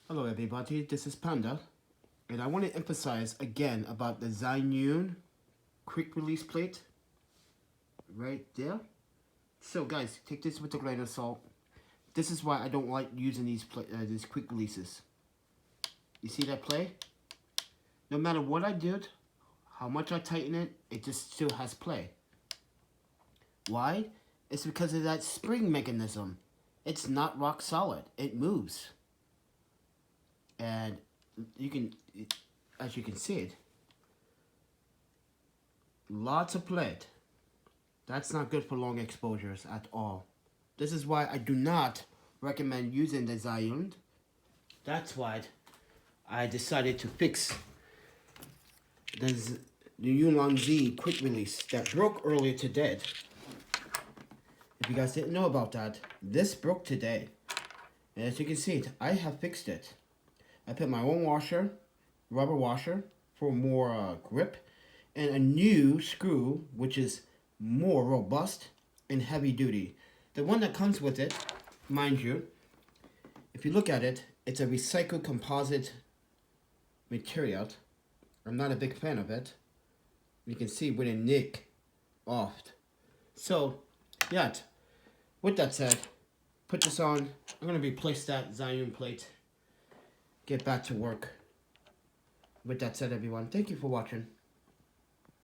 Hello everybody, this is Panda, and I want to emphasize again about the Zhiyun quick release plate right there. So guys, take this with a grain of salt. This is why I don't like using these quick releases. You see that play? No matter what I did, how much I tighten it, it just still has play. Why? It's because of that spring mechanism. It's not rock solid, it moves. And you can, as you can see it, lots of play. That's not good for long exposures at all. This is why I do not recommend using the Zhiyun. That's why I decided to fix the Ulanzi quick release that broke earlier today. If you guys didn't know about that, this broke today. And as you can see, I have fixed it. I put my own washer, rubber washer for more grip, and a new screw which is more robust and heavy duty. The one that comes with it, mind you, if you look at it, it's a recycled composite material. I'm not a big fan of it. You can see where it nick off. So, yeah, with that said, put this on. I'm going to replace that Zhiyun plate. Get back to work. With that said, everyone, thank you for watching.